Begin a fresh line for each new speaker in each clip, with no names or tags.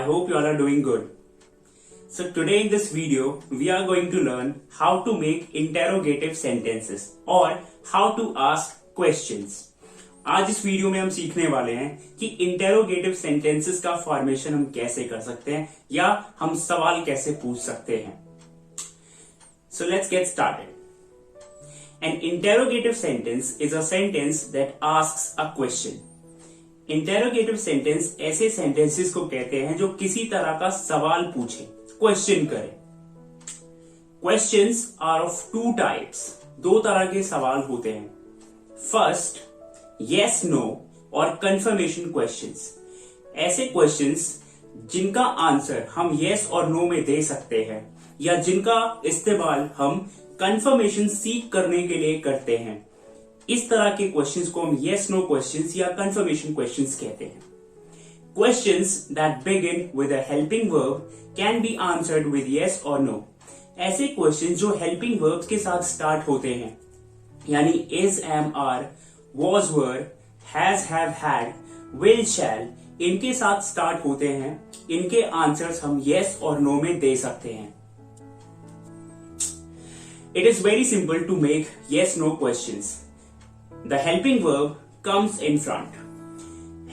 I hope you all are doing good. So today in this video, we are going to learn how to make interrogative sentences or how to ask questions. आज इस video में हम सीखने वाले हैं कि interrogative sentences का formation हम कैसे कर सकते हैं या हम सवाल कैसे पूछ सकते हैं. So let's get started. An interrogative sentence is a sentence that asks a question. Interrogative sentence ऐसे सेंटेंसेस को कहते हैं जो किसी तरह का सवाल पूछे, क्वेश्चन करे. Questions are of two types. दो तरह के सवाल होते हैं. फर्स्ट, yes no और कंफर्मेशन क्वेश्चंस. ऐसे क्वेश्चंस जिनका आंसर हम yes और no में दे सकते हैं या जिनका इस्तेमाल हम कंफर्मेशन सीक करने के लिए करते हैं. इस तरह के क्वेश्चंस को हम yes no क्वेश्चंस या कंफर्मेशन क्वेश्चंस कहते हैं. Questions that begin with a helping verb can be answered with yes or no. ऐसे क्वेश्चंस जो हेल्पिंग वर्ब्स के साथ स्टार्ट होते हैं, यानी is, am, are, was, were, has, have, had, will, shall, इनके साथ स्टार्ट होते हैं. इनके आंसर्स हम yes और no में दे सकते हैं. It is very simple to make yes no questions. The helping verb comes in front.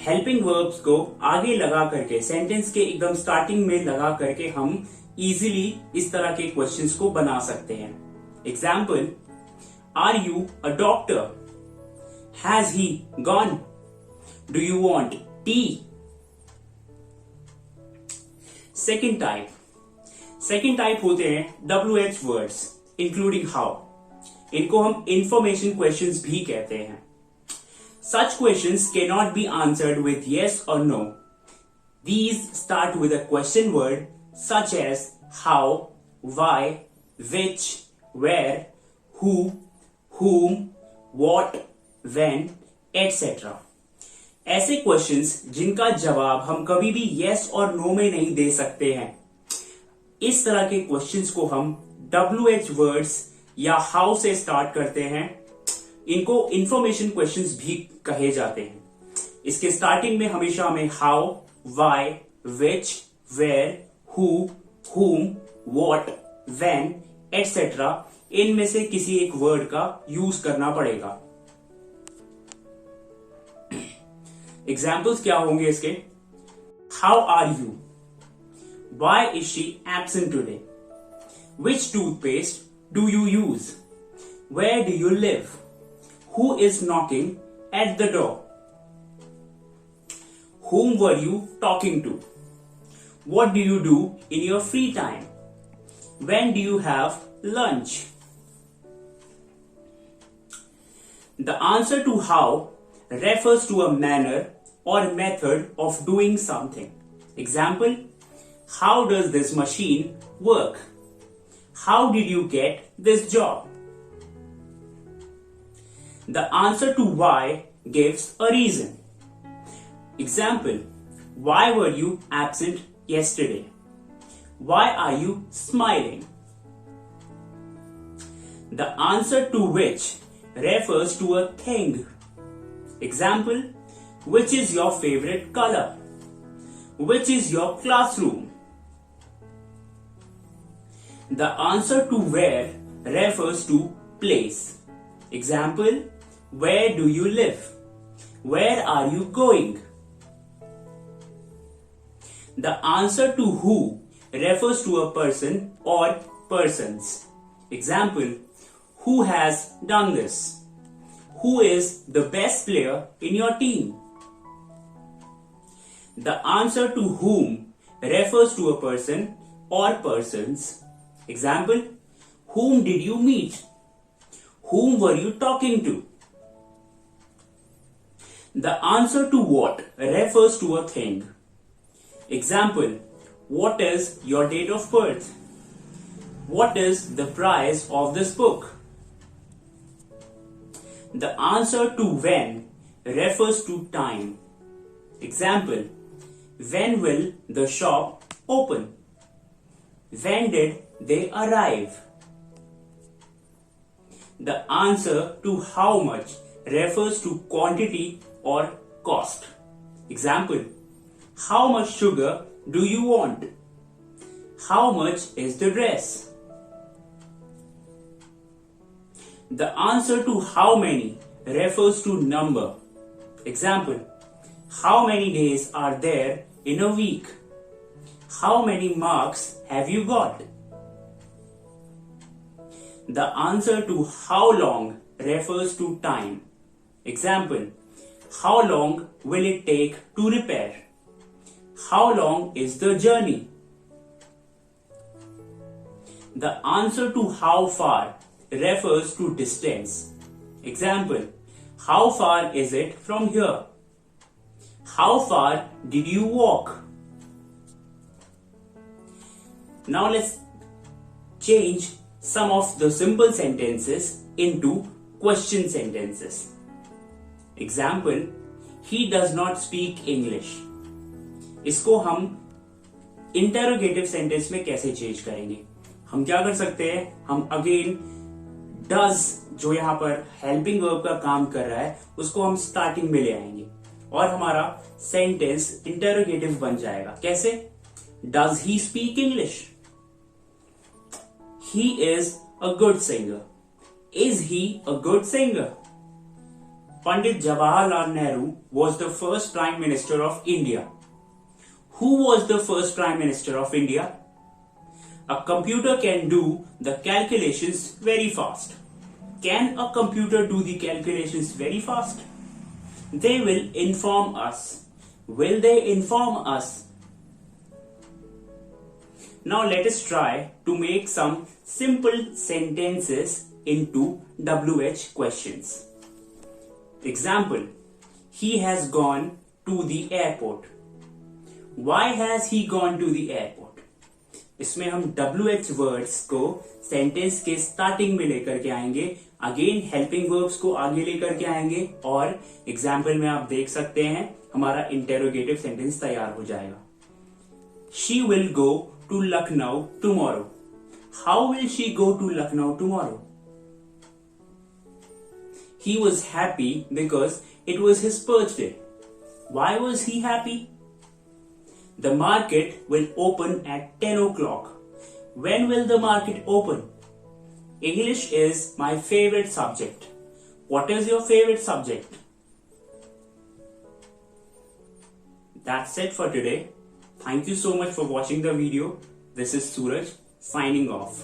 Helping verbs को आगे लगा करके सेंटेंस के एकदम स्टार्टिंग में लगा करके हम इजीली इस तरह के क्वेश्चंस को बना सकते हैं. Example, are you a doctor? Has he gone? Do you want tea? Second type होते हैं WH वर्ड्स इंक्लूडिंग हाउ. इनको हम इंफॉर्मेशन क्वेश्चंस भी कहते हैं. Such questions cannot be answered with yes or no. These start with a question word such as how, why, which, where, who, whom, what, when, etc. ऐसे questions जिनका जवाब हम कभी भी yes और no में नहीं दे सकते हैं. इस तरह के questions को हम WH words या how से start करते हैं. इनको इंफॉर्मेशन क्वेश्चंस भी कहे जाते हैं. इसके स्टार्टिंग में हमेशा हमें how, why, which, where, who, whom, what, when, etcetera इनमें से किसी एक वर्ड का यूज करना पड़ेगा. एग्जाम्पल्स क्या होंगे इसके? How are you? Why is she absent today? Which toothpaste do you use? Where do you live? Who is knocking at the door? Whom were you talking to? What do you do in your free time? When do you have lunch? The answer to how refers to a manner or method of doing something. Example, how does this machine work? How did you get this job? The answer to why gives a reason. Example, why were you absent yesterday? Why are you smiling? The answer to which refers to a thing. Example, which is your favorite color? Which is your classroom? The answer to where refers to place. Example, where do you live? Where are you going? The answer to who refers to a person or persons. Example, who has done this? Who is the best player in your team? The answer to whom refers to a person or persons. Example, whom did you meet? Whom were you talking to? The answer to what refers to a thing. Example, what is your date of birth? What is the price of this book? The answer to when refers to time. Example, when will the shop open? When did they arrive? The answer to how much refers to quantity or cost. Example, how much sugar do you want? How much is the dress? The answer to how many refers to number. Example, how many days are there in a week? How many marks have you got? The answer to how long refers to time. Example, how long will it take to repair? How long is the journey? The answer to how far refers to distance. Example, how far is it from here? How far did you walk? Now let's change some of the simple sentences into question sentences. Example, he does not speak English. इसको हम interrogative sentence में कैसे change करेंगे? हम क्या कर सकते हैं? हम again does जो यहाँ पर helping verb का काम कर रहा है उसको हम starting में ले आएंगे और हमारा sentence interrogative बन जाएगा. कैसे? Does he speak English? He is a good singer. Is he a good singer? Pandit Jawaharlal Nehru was the first Prime Minister of India. Who was the first Prime Minister of India? A computer can do the calculations very fast. Can a computer do the calculations very fast? They will inform us. Will they inform us? Now let us try to make some simple sentences into WH questions. Example, he has gone to the airport. Why has he gone to the airport? इसमें हम WH words को sentence के starting में लेकर के आएंगे, again helping verbs को आगे लेकर के आएंगे और example में आप देख सकते हैं हमारा interrogative sentence तैयार हो जाएगा. She will go to Lucknow tomorrow. How will she go to Lucknow tomorrow? He was happy because it was his birthday. Why was he happy? The market will open at 10 o'clock. When will the market open? English is my favorite subject. What is your favorite subject? That's it for today. Thank you so much for watching the video. This is Suraj signing off.